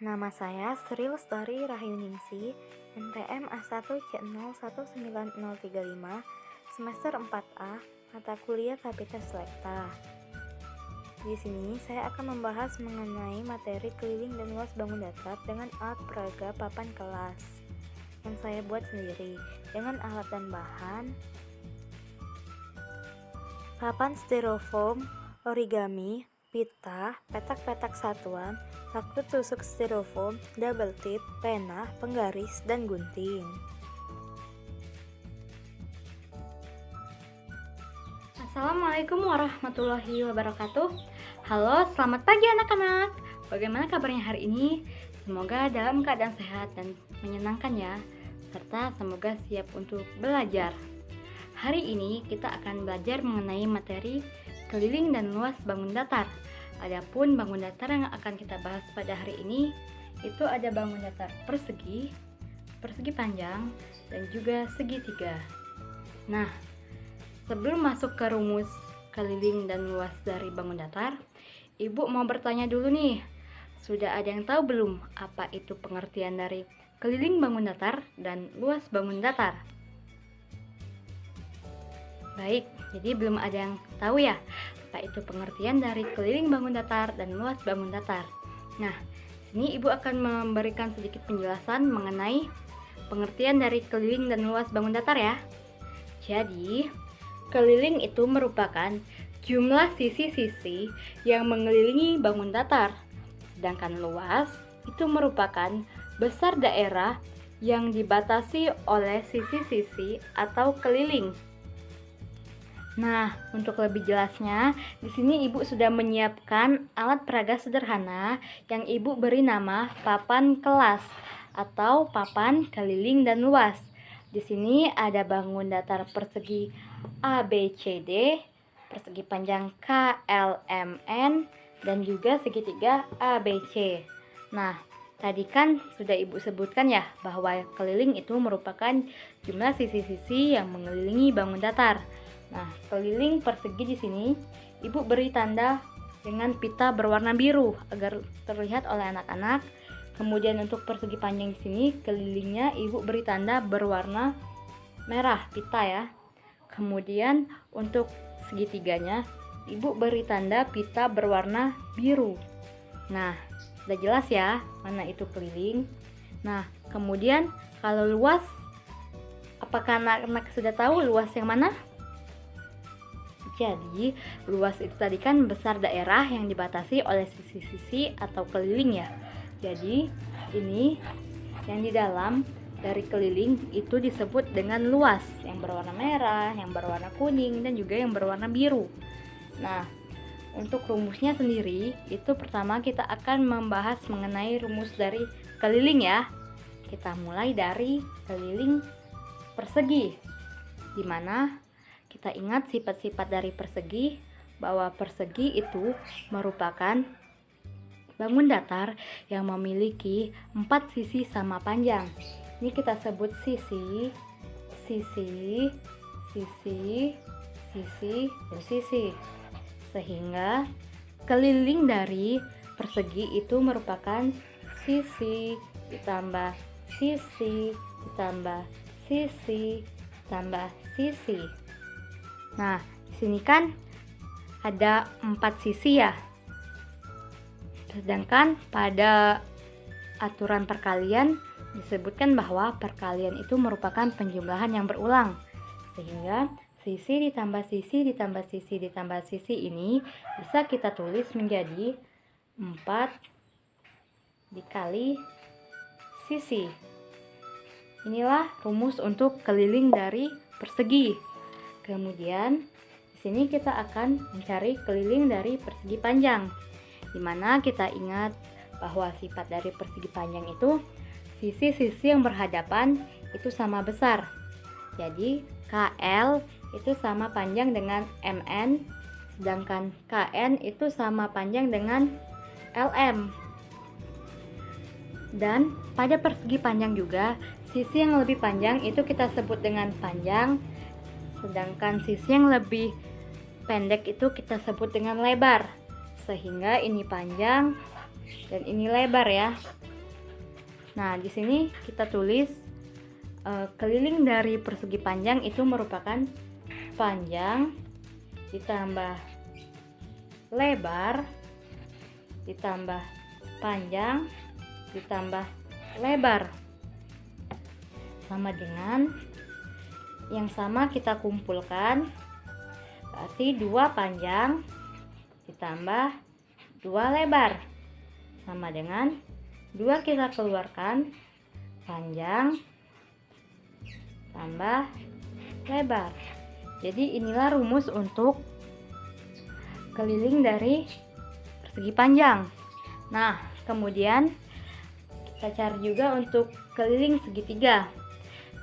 Nama saya Sri Lestari Rahyuningsi, NPM A1C019035, semester 4A, mata kuliah Kapita Selekta. Di sini saya akan membahas mengenai materi keliling dan luas bangun datar dengan alat peraga papan kelas yang saya buat sendiri dengan alat dan bahan papan styrofoam, origami, pita, petak-petak satuan, paku tusuk styrofoam, double tip, pena, penggaris, dan gunting. Assalamualaikum warahmatullahi wabarakatuh. Halo, selamat pagi anak-anak. Bagaimana kabarnya hari ini? Semoga dalam keadaan sehat dan menyenangkan ya, serta semoga siap untuk belajar. Hari ini kita akan belajar mengenai materi keliling dan luas bangun datar. Adapun bangun datar yang akan kita bahas pada hari ini itu ada bangun datar persegi, persegi panjang, dan juga segitiga. Nah, sebelum masuk ke rumus keliling dan luas dari bangun datar, Ibu mau bertanya dulu nih. Sudah ada yang tahu belum apa itu pengertian dari keliling bangun datar dan luas bangun datar? Baik, jadi belum ada yang tahu ya apa itu pengertian dari keliling bangun datar dan luas bangun datar. Nah, sini Ibu akan memberikan sedikit penjelasan mengenai pengertian dari keliling dan luas bangun datar ya. Jadi, keliling itu merupakan jumlah sisi-sisi yang mengelilingi bangun datar. Sedangkan luas itu merupakan besar daerah yang dibatasi oleh sisi-sisi atau keliling. Nah, untuk lebih jelasnya, di sini Ibu sudah menyiapkan alat peraga sederhana yang Ibu beri nama papan kelas atau papan keliling dan luas. Di sini ada bangun datar persegi ABCD, persegi panjang KLMN, dan juga segitiga ABC. Nah, tadi kan sudah Ibu sebutkan ya bahwa keliling itu merupakan jumlah sisi-sisi yang mengelilingi bangun datar. Nah, keliling persegi di sini Ibu beri tanda dengan pita berwarna biru agar terlihat oleh anak-anak. Kemudian untuk persegi panjang di sini kelilingnya Ibu beri tanda berwarna merah pita ya. Kemudian untuk segitiganya Ibu beri tanda pita berwarna biru. Nah, sudah jelas ya mana itu keliling. Nah, kemudian kalau luas, apakah anak-anak sudah tahu luas yang mana? Jadi, luas itu tadi kan besar daerah yang dibatasi oleh sisi-sisi atau keliling ya. Jadi, ini yang di dalam dari keliling itu disebut dengan luas, yang berwarna merah, yang berwarna kuning, dan juga yang berwarna biru. Nah, untuk rumusnya sendiri, itu pertama kita akan membahas mengenai rumus dari keliling ya. Kita mulai dari keliling persegi, di mana kita ingat sifat-sifat dari persegi, bahwa persegi itu merupakan bangun datar yang memiliki 4 sisi sama panjang. Ini kita sebut sisi, sisi, sisi, sisi, dan sisi. Sehingga keliling dari persegi itu merupakan sisi ditambah sisi ditambah sisi ditambah sisi. Nah, di sini kan ada 4 sisi ya. Sedangkan pada aturan perkalian disebutkan bahwa perkalian itu merupakan penjumlahan yang berulang. Sehingga sisi ditambah sisi ditambah sisi ditambah sisi ini bisa kita tulis menjadi 4 dikali sisi. Inilah rumus untuk keliling dari persegi. Kemudian di sini kita akan mencari keliling dari persegi panjang, di mana kita ingat bahwa sifat dari persegi panjang itu sisi-sisi yang berhadapan itu sama besar. Jadi KL itu sama panjang dengan MN, sedangkan KN itu sama panjang dengan LM. Dan pada persegi panjang juga, sisi yang lebih panjang itu kita sebut dengan panjang, sedangkan sisi yang lebih pendek itu kita sebut dengan lebar. Sehingga ini panjang, dan ini lebar ya. Nah, di sini kita tulis keliling dari persegi panjang itu merupakan panjang ditambah lebar ditambah panjang ditambah lebar sama dengan yang sama kita kumpulkan, berarti 2 panjang ditambah 2 lebar sama dengan 2 kita keluarkan, panjang tambah lebar. Jadi inilah rumus untuk keliling dari persegi panjang. Nah, kemudian kita cari juga untuk keliling segitiga.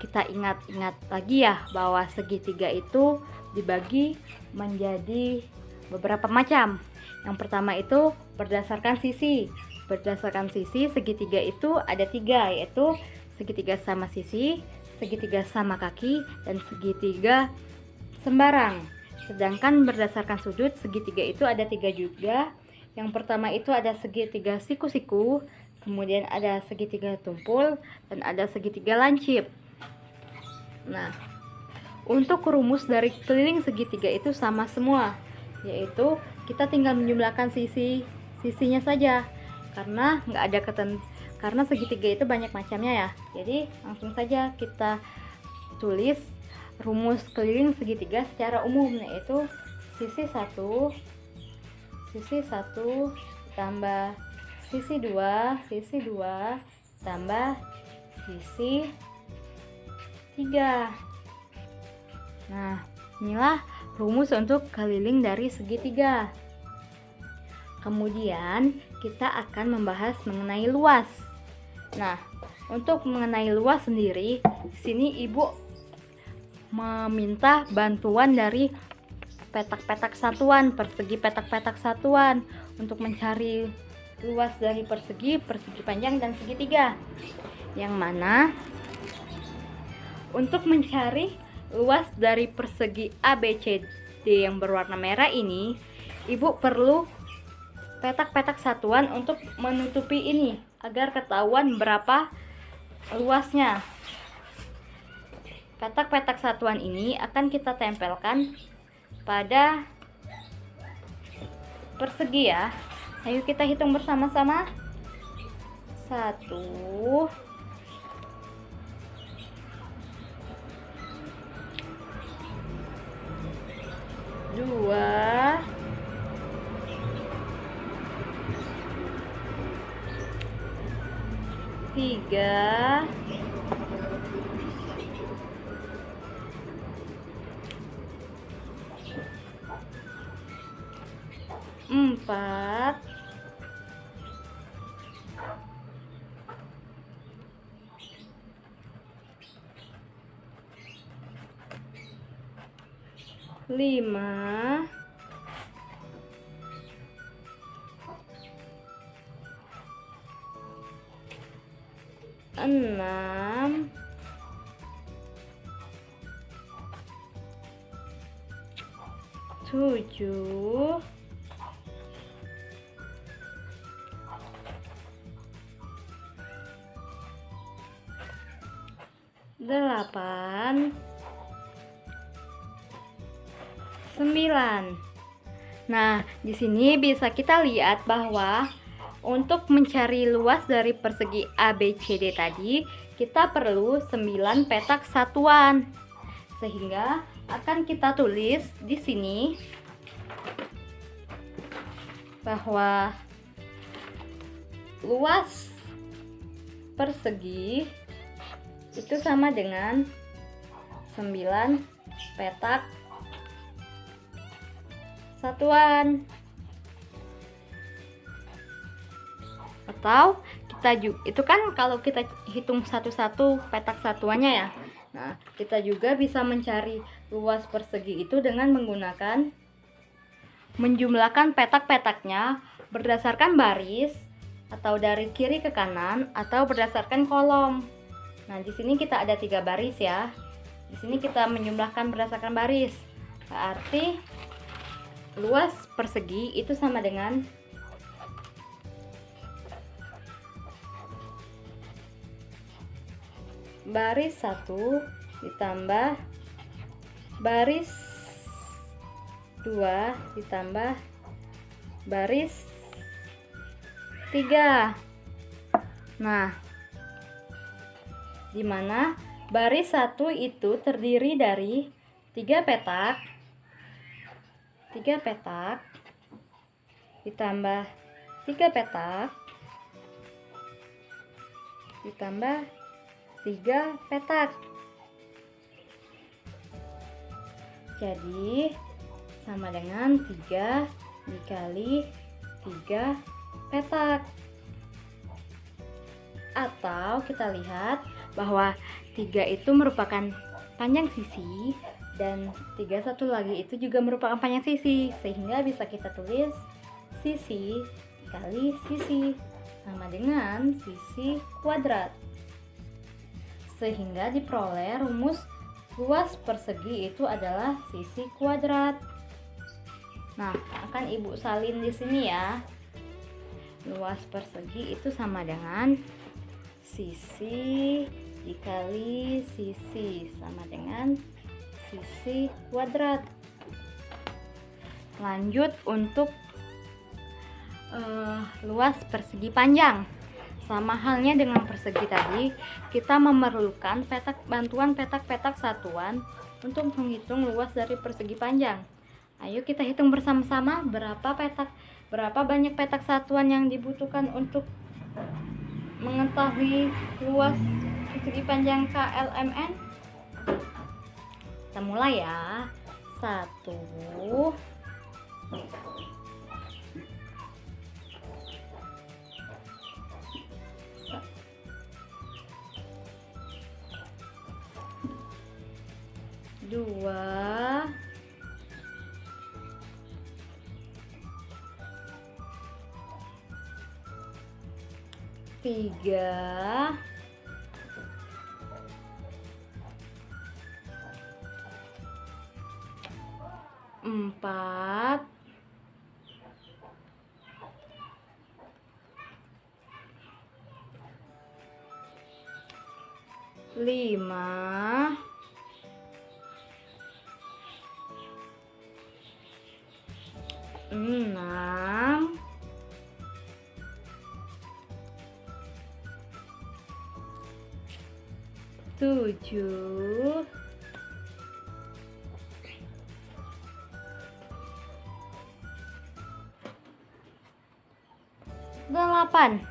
Kita ingat-ingat lagi ya bahwa segitiga itu dibagi menjadi beberapa macam. Yang pertama itu berdasarkan sisi. Berdasarkan sisi, segitiga itu ada 3, yaitu segitiga sama sisi, segitiga sama kaki, dan segitiga sembarang. Sedangkan berdasarkan sudut, segitiga itu ada 3 juga. Yang pertama itu ada segitiga siku-siku, kemudian ada segitiga tumpul, dan ada segitiga lancip. Nah, untuk rumus dari keliling segitiga itu sama semua, yaitu kita tinggal menjumlahkan sisinya saja, karena nggak ada karena segitiga itu banyak macamnya ya. Jadi langsung saja kita tulis rumus keliling segitiga secara umum, yaitu sisi 1 tambah sisi 2 tambah sisi 3. Nah, inilah rumus untuk keliling dari segitiga. Kemudian kita akan membahas mengenai luas. Nah, untuk mengenai luas sendiri, di sini Ibu meminta bantuan dari petak-petak satuan, persegi petak-petak satuan untuk mencari luas dari persegi panjang dan segitiga. Yang mana untuk mencari luas dari persegi ABCD yang berwarna merah ini, Ibu perlu petak-petak satuan untuk menutupi ini agar ketahuan berapa luasnya. Petak-petak satuan ini akan kita tempelkan pada persegi ya. Ayo kita hitung bersama-sama. 1 2 3 4 5 6 7 8 9. Nah, di sini bisa kita lihat bahwa untuk mencari luas dari persegi ABCD tadi, kita perlu 9 petak satuan. Sehingga akan kita tulis di sini bahwa luas persegi itu sama dengan 9 petak satuan. Atau kita juga, itu kan kalau kita hitung satu-satu petak satuannya ya. Nah, kita juga bisa mencari luas persegi itu dengan menggunakan menjumlahkan petak-petaknya berdasarkan baris atau dari kiri ke kanan atau berdasarkan kolom. Nah, di sini kita ada 3 baris ya. Di sini kita menjumlahkan berdasarkan baris. Berarti luas persegi itu sama dengan baris 1 ditambah baris 2 ditambah baris 3. Nah, dimana baris 1 itu terdiri dari 3 petak ditambah 3 petak ditambah 3 petak. Jadi sama dengan 3 dikali 3 petak. Atau kita lihat bahwa 3 itu merupakan panjang sisi dan 3 satu lagi itu juga merupakan panjang sisi, sehingga bisa kita tulis sisi kali sisi sama dengan sisi kuadrat, sehingga diperoleh rumus luas persegi itu adalah sisi kuadrat. Nah, akan Ibu salin di sini ya. Luas persegi itu sama dengan sisi dikali sisi sama dengan sisi kuadrat. Lanjut untuk luas persegi panjang. Sama halnya dengan persegi tadi, kita memerlukan bantuan petak-petak satuan untuk menghitung luas dari persegi panjang. Ayo kita hitung bersama-sama berapa banyak petak satuan yang dibutuhkan untuk mengetahui luas persegi panjang KLMN. Kita mulai ya. 1 2 3 4 5 6 7 8.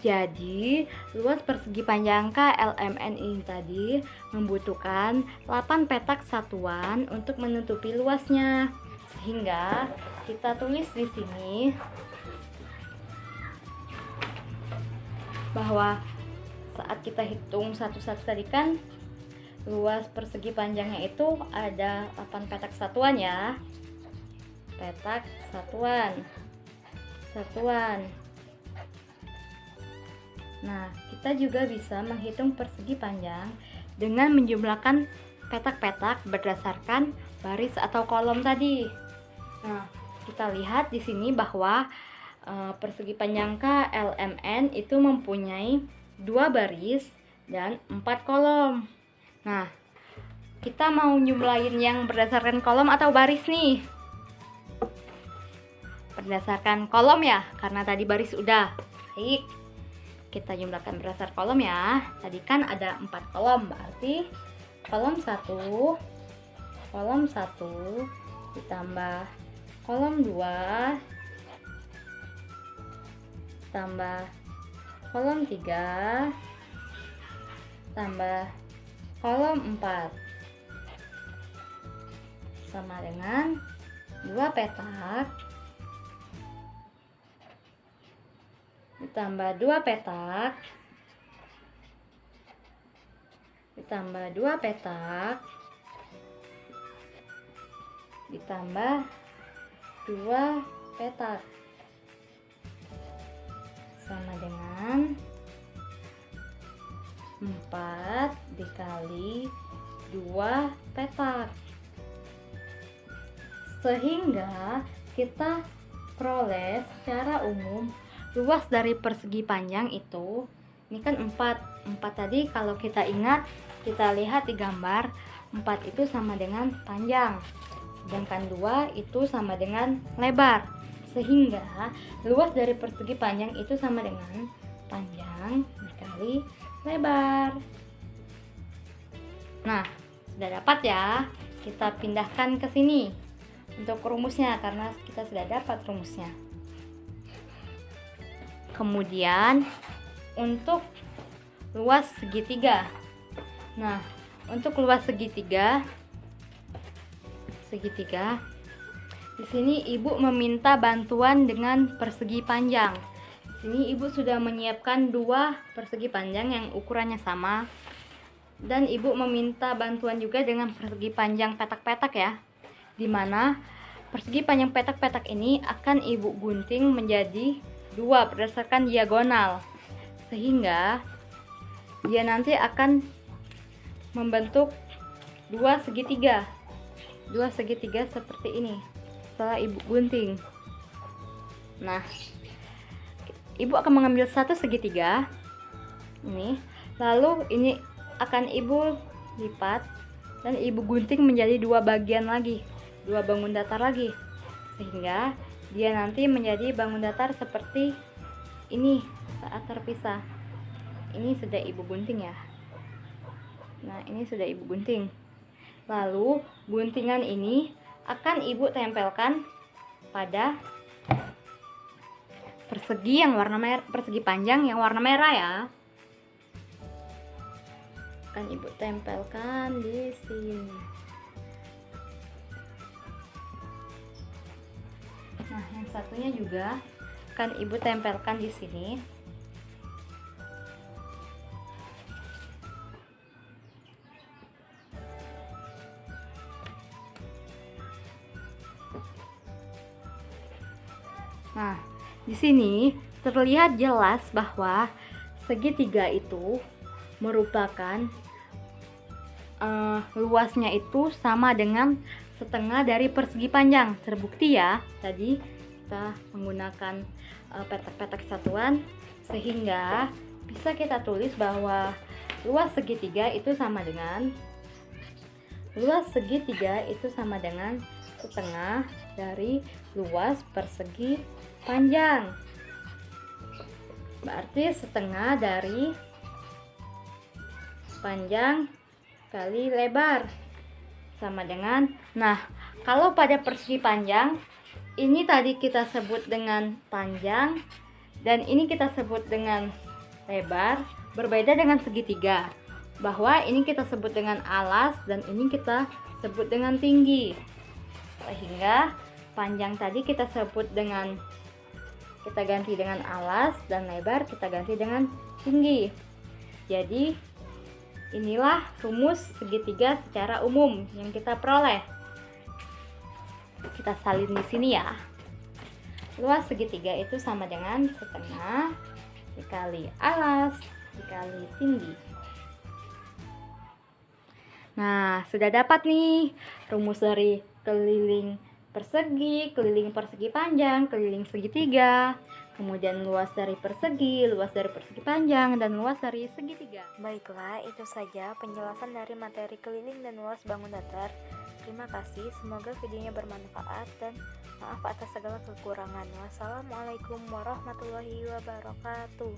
Jadi, luas persegi panjang KLMN ini tadi membutuhkan 8 petak satuan untuk menutupi luasnya. Sehingga kita tulis di sini bahwa saat kita hitung satu-satu tadi kan luas persegi panjangnya itu ada 8 petak satuan ya. Petak satuan. Nah, kita juga bisa menghitung persegi panjang dengan menjumlahkan petak-petak berdasarkan baris atau kolom tadi. Nah, kita lihat di sini bahwa persegi panjang KLMN itu mempunyai 2 baris dan 4 kolom. Nah, kita mau jumlahin yang berdasarkan kolom atau baris nih? Berdasarkan kolom ya, karena tadi baris udah. Baik, kita jumlahkan berdasar kolom ya. Tadi kan ada 4 kolom, berarti kolom 1 ditambah kolom 2 tambah kolom 3 tambah kolom 4 sama dengan 2 petak ditambah 2 petak ditambah 2 petak ditambah 2 petak sama dengan 4 dikali 2 petak, sehingga kita peroleh secara umum luas dari persegi panjang itu Ini kan 4. 4 tadi kalau kita ingat, kita lihat di gambar, 4 itu sama dengan panjang. Sedangkan 2 itu sama dengan lebar. Sehingga luas dari persegi panjang itu sama dengan panjang dikali lebar. Nah, sudah dapat ya. Kita pindahkan ke sini untuk rumusnya karena kita sudah dapat rumusnya. Kemudian untuk luas segitiga. Nah, untuk luas segitiga di sini ibu meminta bantuan dengan persegi panjang. Di sini ibu sudah menyiapkan 2 persegi panjang yang ukurannya sama. Dan ibu meminta bantuan juga dengan persegi panjang petak-petak ya, dimana persegi panjang petak-petak ini akan ibu gunting menjadi 2 berdasarkan diagonal, sehingga dia nanti akan membentuk 2 segitiga seperti ini setelah ibu gunting. Nah, ibu akan mengambil 1 segitiga ini, lalu ini akan ibu lipat dan ibu gunting menjadi 2 bagian lagi, 2 bangun datar lagi, sehingga dia nanti menjadi bangun datar seperti ini saat terpisah. Ini sudah ibu gunting ya. Nah, ini sudah ibu gunting. Lalu guntingan ini akan ibu tempelkan pada persegi yang warna merah, persegi panjang yang warna merah ya. Akan ibu tempelkan di sini. Nah, yang satunya juga akan ibu tempelkan di sini. Nah, di sini terlihat jelas bahwa segitiga itu merupakan luasnya itu sama dengan setengah dari persegi panjang. Terbukti ya, tadi kita menggunakan petak-petak satuan, sehingga bisa kita tulis bahwa luas segitiga itu sama dengan setengah dari luas persegi panjang. Berarti setengah dari panjang kali lebar sama dengan, nah kalau pada persegi panjang ini tadi kita sebut dengan panjang dan ini kita sebut dengan lebar, berbeda dengan segitiga, bahwa ini kita sebut dengan alas dan ini kita sebut dengan tinggi, sehingga panjang tadi kita ganti dengan alas dan lebar kita ganti dengan tinggi. Jadi inilah rumus segitiga secara umum yang kita peroleh. Kita salin di sini ya. Luas segitiga itu sama dengan setengah dikali alas dikali tinggi. Nah, sudah dapat nih rumus dari keliling persegi panjang, keliling segitiga, kemudian luas dari persegi panjang, dan luas dari segitiga. Baiklah, itu saja penjelasan dari materi keliling dan luas bangun datar. Terima kasih, semoga videonya bermanfaat dan maaf atas segala kekurangan. Wassalamualaikum warahmatullahi wabarakatuh.